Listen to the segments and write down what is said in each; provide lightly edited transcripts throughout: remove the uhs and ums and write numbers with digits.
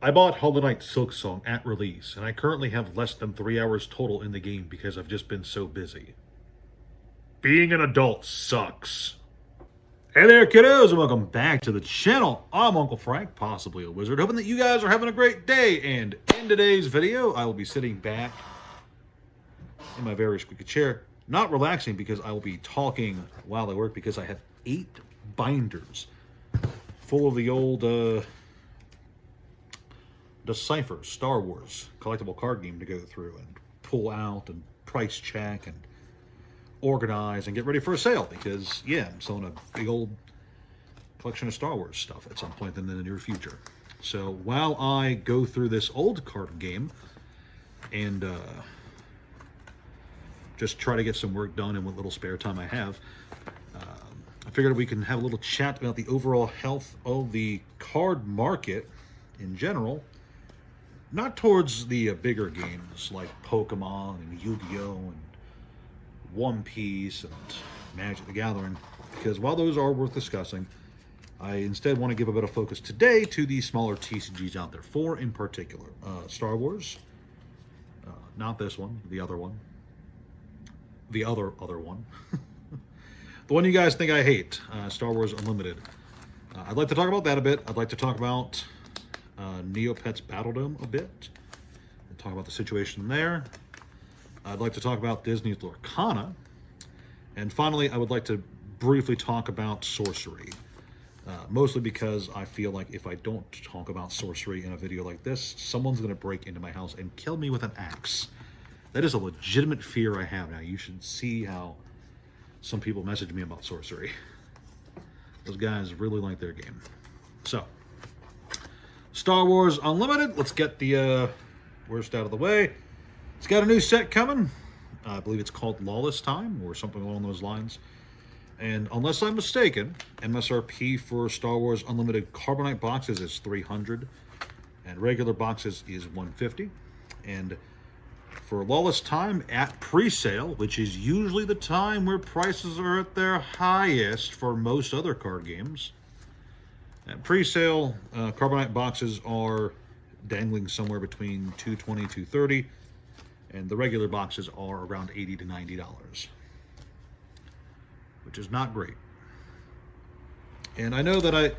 I bought Hollow Knight Silksong at release, and I currently have less than 3 hours total in the game because I've just been so busy. Being an adult sucks. Hey there, kiddos, and welcome back to the channel. I'm Uncle Frank, possibly a wizard, hoping that you guys are having a great day. And in today's video, I will be sitting back in my very squeaky chair, not relaxing because I will be talking while I work because I have 8 binders full of the old Decipher Star Wars collectible card game to go through and pull out and price check and organize and get ready for a sale because, yeah, I'm selling a big old collection of Star Wars stuff at some point in the near future. So while I go through this old card game and just try to get some work done in what little spare time I have, I figured we can have a little chat about the overall health of the card market in general, not towards the bigger games like Pokemon and Yu-Gi-Oh! And One Piece and Magic the Gathering, because while those are worth discussing, I instead want to give a bit of focus today to the smaller TCGs out there. 4 in particular. Star Wars, not this one, the other one. The other one. The one you guys think I hate, Star Wars Unlimited. I'd like to talk about that a bit. I'd like to talk about Neopets Battle Dome a bit. And talk about the situation there. I'd like to talk about Disney's Lorcana. And finally, I would like to briefly talk about Sorcery. Mostly because I feel like if I don't talk about Sorcery in a video like this, someone's going to break into my house and kill me with an axe. That is a legitimate fear I have now. You should see how some people message me about Sorcery. Those guys really like their game. So, Star Wars Unlimited. Let's get the worst out of the way. It's got a new set coming. I believe it's called Lawless Time or something along those lines. And unless I'm mistaken, MSRP for Star Wars Unlimited Carbonite boxes is $300 and regular boxes is $150. And for Lawless Time at pre-sale, which is usually the time where prices are at their highest for most other card games, at pre-sale, Carbonite boxes are dangling somewhere between $220 to $230. And the regular boxes are around $80 to $90, which is not great. And I know that I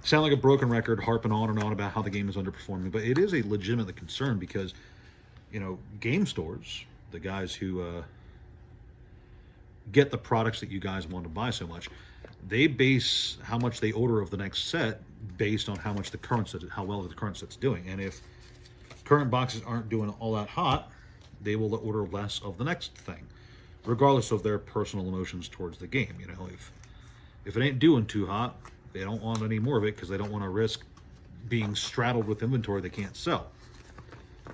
sound like a broken record harping on and on about how the game is underperforming, but it is a legitimate concern because, you know, game stores, the guys who get the products that you guys want to buy so much, they base how much they order of the next set based on how much the current set, how well the current set's doing. And if current boxes aren't doing all that hot, they will order less of the next thing, regardless of their personal emotions towards the game. You know, if it ain't doing too hot, they don't want any more of it because they don't want to risk being straddled with inventory they can't sell.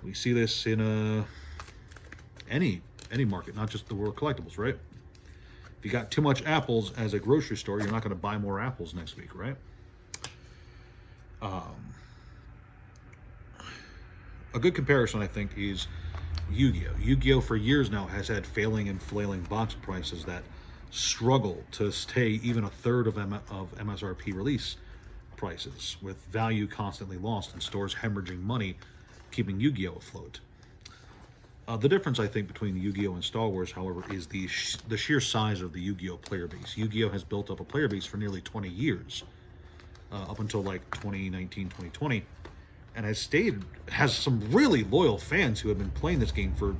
We see this in any market, not just the world of collectibles, right? If you got too much apples as a grocery store, you're not going to buy more apples next week, right? A good comparison, I think, is Yu-Gi-Oh! Yu-Gi-Oh! For years now has had failing and flailing box prices that struggle to stay even a third of MSRP release prices, with value constantly lost and stores hemorrhaging money, keeping Yu-Gi-Oh! Afloat. The difference, I think, between Yu-Gi-Oh! And Star Wars, however, is the sheer size of the Yu-Gi-Oh! Player base. Yu-Gi-Oh! Has built up a player base for nearly 20 years, up until like 2019, 2020. And has some really loyal fans who have been playing this game for,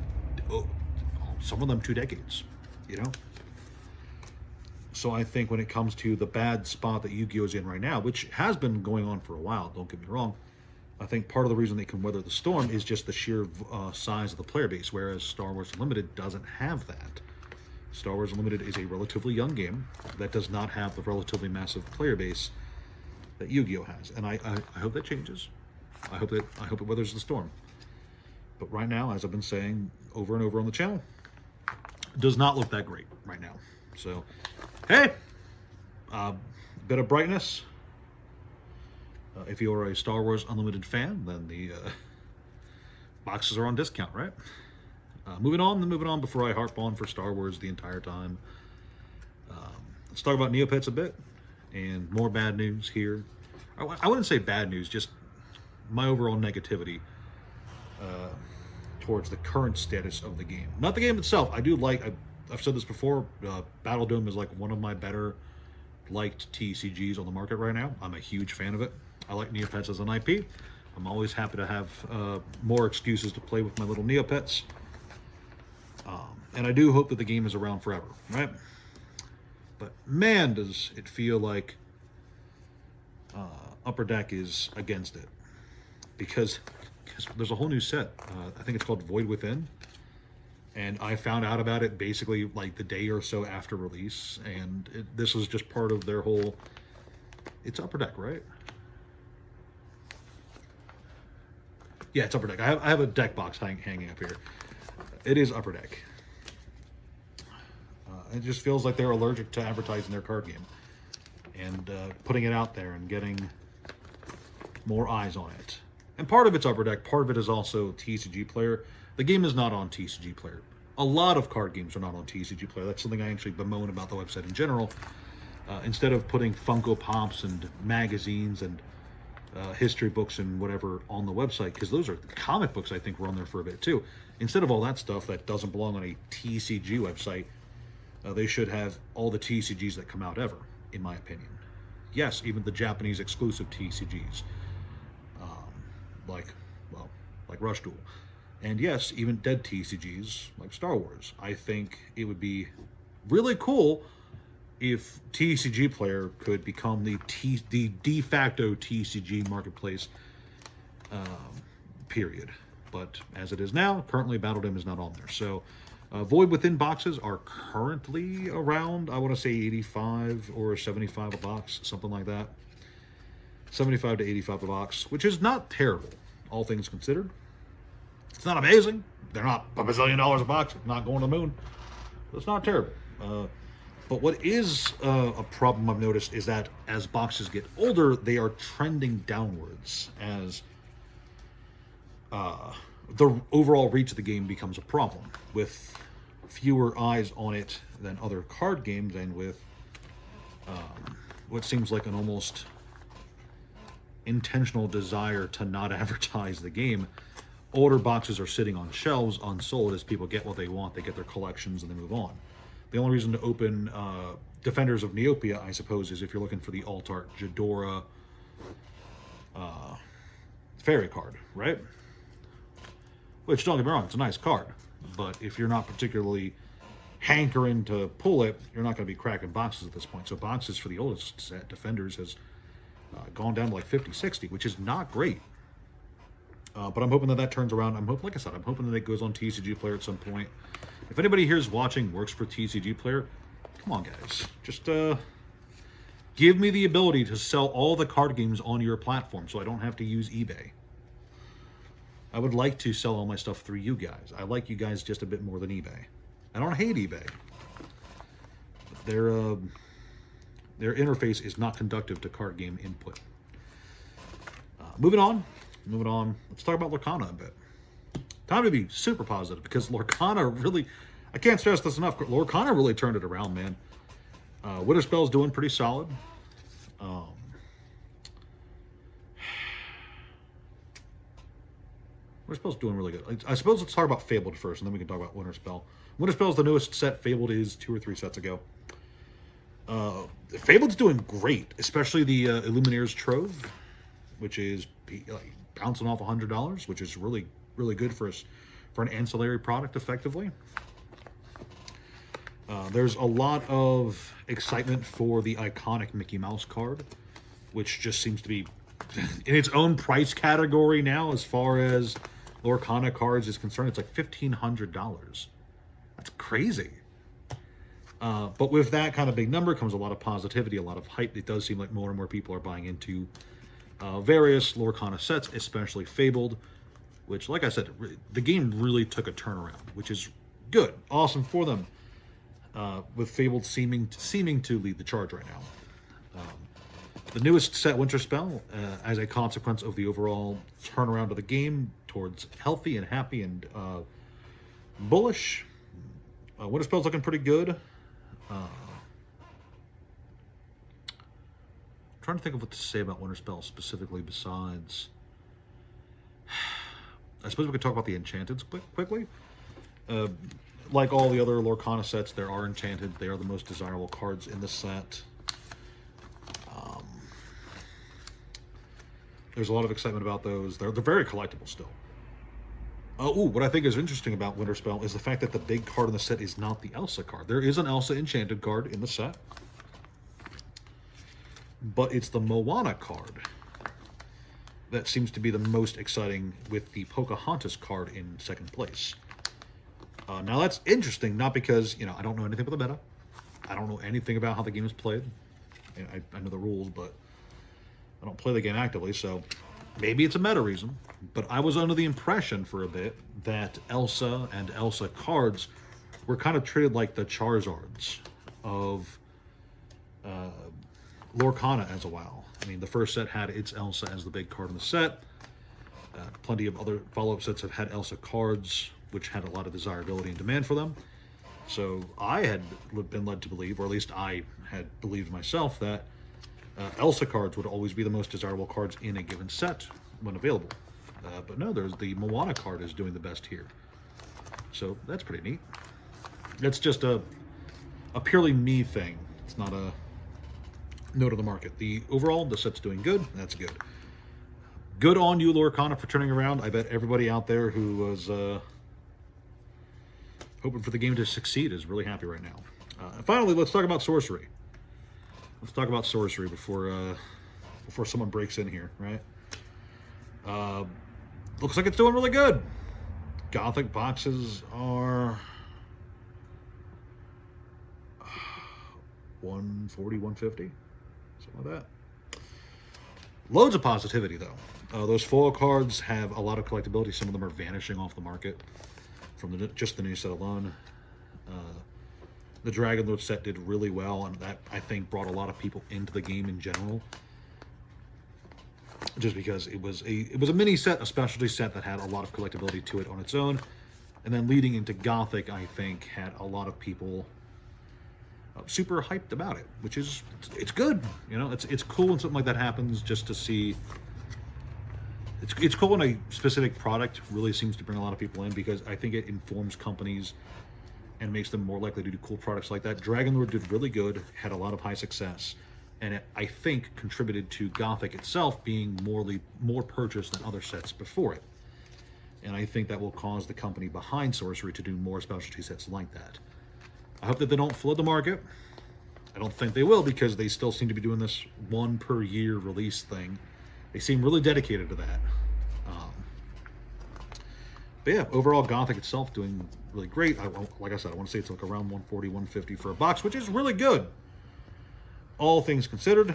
some of them 2 decades, you know? So I think when it comes to the bad spot that Yu-Gi-Oh! Is in right now, which has been going on for a while, don't get me wrong, I think part of the reason they can weather the storm is just the sheer size of the player base, whereas Star Wars Unlimited doesn't have that. Star Wars Unlimited is a relatively young game that does not have the relatively massive player base that Yu-Gi-Oh! Has. And I hope that changes. I hope it weathers the storm. But right now, as I've been saying over and over on the channel, it does not look that great right now. So, hey, bit of brightness. If you're a Star Wars Unlimited fan, then the boxes are on discount, right? Moving on before I harp on for Star Wars the entire time. Let's talk about Neopets a bit, and more bad news here. I wouldn't say bad news, just my overall negativity towards the current status of the game. Not the game itself. I do like, I've said this before, Battle Dome is like one of my better liked TCGs on the market right now. I'm a huge fan of it. I like Neopets as an IP. I'm always happy to have more excuses to play with my little Neopets. And I do hope that the game is around forever, right? But man, does it feel like Upper Deck is against it. Because there's a whole new set. I think it's called Void Within. And I found out about it basically like the day or so after release. And this is just part of their whole... It's Upper Deck, right? Yeah, it's Upper Deck. I have a deck box hanging up here. It is Upper Deck. It just feels like they're allergic to advertising their card game. And putting it out there and getting more eyes on it. And part of it's Upper Deck, part of it is also TCG Player. The game is not on TCG Player. A lot of card games are not on TCG Player. That's something I actually bemoan about the website in general. Instead of putting Funko Pops and magazines and history books and whatever on the website, because those are comic books I think were on there for a bit too. Instead of all that stuff that doesn't belong on a TCG website, they should have all the TCGs that come out ever, in my opinion. Yes, even the Japanese exclusive TCGs. Like Rush Duel. And yes, even dead TCGs like Star Wars. I think it would be really cool if TCG Player could become the de facto TCG marketplace, period. But as it is now, currently Battle Dome is not on there. So Void Within boxes are currently around, I want to say 85 or 75 a box, something like that. 75 to 85 a box, which is not terrible, all things considered. It's not amazing. They're not a bazillion dollars a box, not going to the moon. It's not terrible. But what is a problem I've noticed is that as boxes get older, they are trending downwards as the overall reach of the game becomes a problem, with fewer eyes on it than other card games, and with what seems like an almost intentional desire to not advertise the game. Older boxes are sitting on shelves unsold as people get what they want. They get their collections and they move on. The only reason to open Defenders of Neopia, I suppose, is if you're looking for the alt art Jadora fairy card, right? Which, don't get me wrong, it's a nice card. But if you're not particularly hankering to pull it, you're not going to be cracking boxes at this point. So boxes for the oldest set, Defenders, has gone down to like 50, 60, which is not great. But I'm hoping that that turns around. Like I said, I'm hoping that it goes on TCG Player at some point. If anybody here is watching, works for TCG Player, come on, guys. Just give me the ability to sell all the card games on your platform so I don't have to use eBay. I would like to sell all my stuff through you guys. I like you guys just a bit more than eBay. I don't hate eBay. Their interface is not conducive to card game input. Moving on. Let's talk about Lorcana a bit. Time to be super positive, because Lorcana really, I can't stress this enough, Lorcana really turned it around, man. Winterspell's doing pretty solid. Winterspell's doing really good. I suppose let's talk about Fabled first, and then we can talk about Winterspell. Winterspell's the newest set. Fabled is 2 or 3 sets ago. Fabled's doing great, especially the Illumineer's Trove, which is like bouncing off $100, which is really, really good for an ancillary product, effectively. There's a lot of excitement for the iconic Mickey Mouse card, which just seems to be in its own price category now. As far as Lorcana cards is concerned, it's like $1,500. That's crazy. But with that kind of big number comes a lot of positivity, a lot of hype. It does seem like more and more people are buying into various Lorcana sets, especially Fabled, which, like I said, the game really took a turnaround, which is good, awesome for them, with Fabled seeming to lead the charge right now. The newest set, Winterspell, as a consequence of the overall turnaround of the game towards healthy and happy and bullish. Winterspell's looking pretty good. Trying to think of what to say about Winterspell specifically besides I suppose we could talk about the Enchanteds quickly. Like all the other Lorcana sets, there are Enchanted. They are the most desirable cards in the set. There's a lot of excitement about those. They're very collectible still. What I think is interesting about Winterspell is the fact that the big card in the set is not the Elsa card. There is an Elsa Enchanted card in the set, but it's the Moana card that seems to be the most exciting, with the Pocahontas card in second place. Now that's interesting, not because, you know, I don't know anything about the meta. I don't know anything about how the game is played. You know, I know the rules, but I don't play the game actively, so maybe it's a meta reason. But I was under the impression for a bit that Elsa and Elsa cards were kind of treated like the Charizards of Lorcana as a while. I mean, the first set had its Elsa as the big card in the set. Plenty of other follow-up sets have had Elsa cards, which had a lot of desirability and demand for them. So I had been led to believe, or at least I had believed myself, that Elsa cards would always be the most desirable cards in a given set when available. But no, there's the Moana card is doing the best here. So that's pretty neat. That's just a purely me thing. It's not a note of the market. Overall, the set's doing good. That's good. Good on you, Lorcana, for turning around. I bet everybody out there who was hoping for the game to succeed is really happy right now. And finally, let's talk about Sorcery. Let's talk about Sorcery before someone breaks in here, right? Looks like it's doing really good. Gothic boxes are 140, 150, something like that. Loads of positivity, though. Those foil cards have a lot of collectability. Some of them are vanishing off the market from just the new set alone. The Dragon Lord set did really well, and that, I think, brought a lot of people into the game in general. Just because it was a mini set, a specialty set that had a lot of collectability to it on its own. And then leading into Gothic, I think, had a lot of people super hyped about it, which is, it's good. You know, it's cool when something like that happens, just to see. It's cool when a specific product really seems to bring a lot of people in, because I think it informs companies and makes them more likely to do cool products like that. Dragon Lord did really good, had a lot of high success, and it, I think, contributed to Gothic itself being more purchased than other sets before it. And I think that will cause the company behind Sorcery to do more specialty sets like that. I hope that they don't flood the market. I don't think they will, because they still seem to be doing this 1 per year release thing. They seem really dedicated to that. But yeah, overall Gothic itself doing really great. Like I said, I want to say it's like around 140, 150 for a box, which is really good. All things considered,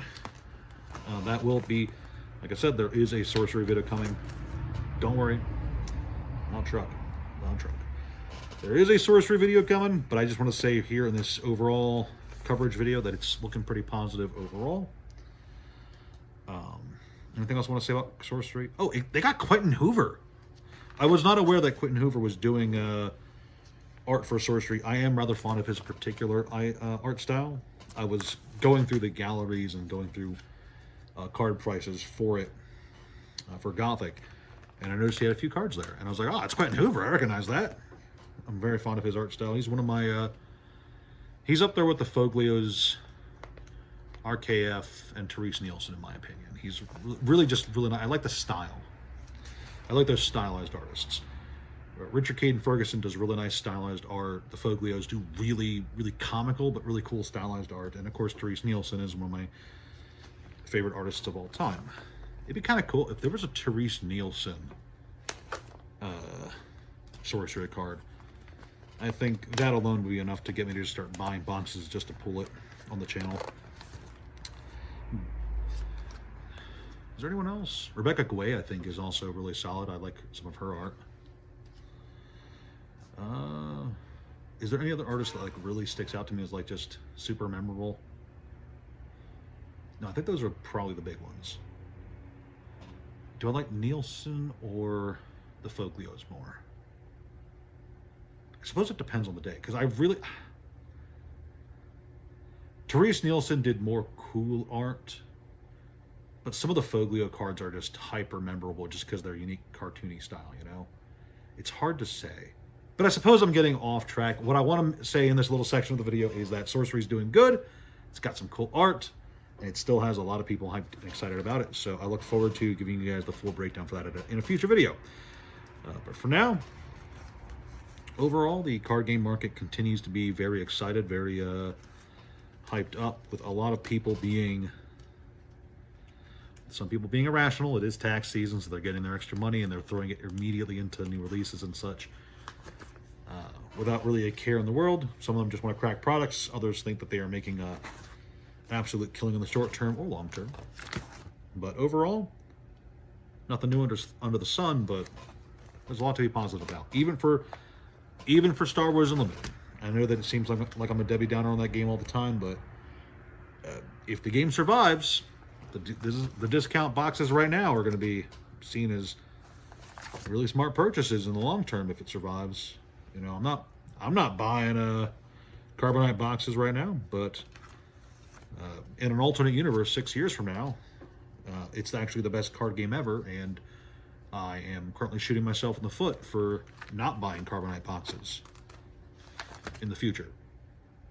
that will be, like I said, there is a Sorcery video coming. Don't worry, not truck. There is a Sorcery video coming, but I just want to say here in this overall coverage video that it's looking pretty positive overall. Anything else I want to say about Sorcery? Oh, they got Quentin Hoover. I was not aware that Quentin Hoover was doing art for Sorcery. I am rather fond of his particular art style. I was going through the galleries and going through card prices for it, for Gothic, and I noticed he had a few cards there. And I was like, oh, it's Quentin Hoover. I recognize that. I'm very fond of his art style. He's one of my... he's up there with the Foglios, RKF, and Therese Nielsen, in my opinion. He's really nice. I like the style. I like those stylized artists. Richard Caden Ferguson does really nice stylized art. The Foglios do really comical but really cool stylized art. And of course, Therese Nielsen is one of my favorite artists of all time. It'd be kind of cool if there was a Therese Nielsen Sorcery card. I think that alone would be enough to get me to start buying boxes just to pull it on the channel. Is there anyone else? Rebecca Guay, I think, is also really solid. I like some of her art. Is there any other artist that like really sticks out to me as like just super memorable? No, I think those are probably the big ones. Do I like Nielsen or the Foglios more? I suppose it depends on the day, because I really... Therese Nielsen did more cool art, But some of the Foglio cards are just hyper memorable just because they're unique cartoony style, you know? It's hard to say. But I suppose I'm getting off track. What I want to say in this little section of the video is that Sorcery's doing good. It's got some cool art, and it still has a lot of people hyped and excited about it. So I look forward to giving you guys the full breakdown for that in a future video. But for now, overall, the card game market continues to be very excited, very hyped up, with a lot of people being... Some people being irrational. It is tax season, so they're getting their extra money and they're throwing it immediately into new releases and such without really a care in the world. Some of them just want to crack products. Others think that they are making an absolute killing in the short term or long term. But overall, nothing new under the sun, but there's a lot to be positive about. Even for Star Wars Unlimited. I know that it seems like I'm a Debbie Downer on that game all the time, but if the game survives... The discount boxes right now are going to be seen as really smart purchases in the long term if it survives. You know, I'm not buying Carbonite boxes right now, but in an alternate universe 6 years from now, it's actually the best card game ever, and I am currently shooting myself in the foot for not buying Carbonite boxes in the future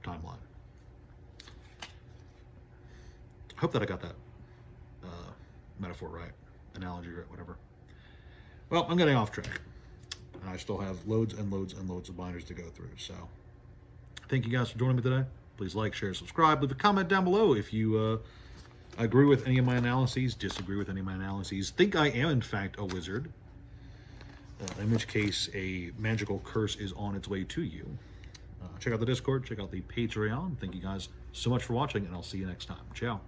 timeline. I hope that I got that metaphor right, analogy right, whatever. Well, I'm getting off track. I still have loads and loads and loads of binders to go through. So thank you guys for joining me today. Please like, share, subscribe. Leave a comment down below if you agree with any of my analyses, disagree with any of my analyses, think I am in fact a wizard, in which case a magical curse is on its way to you. Check out the Discord, check out the Patreon. Thank you guys so much for watching, and I'll see you next time. Ciao.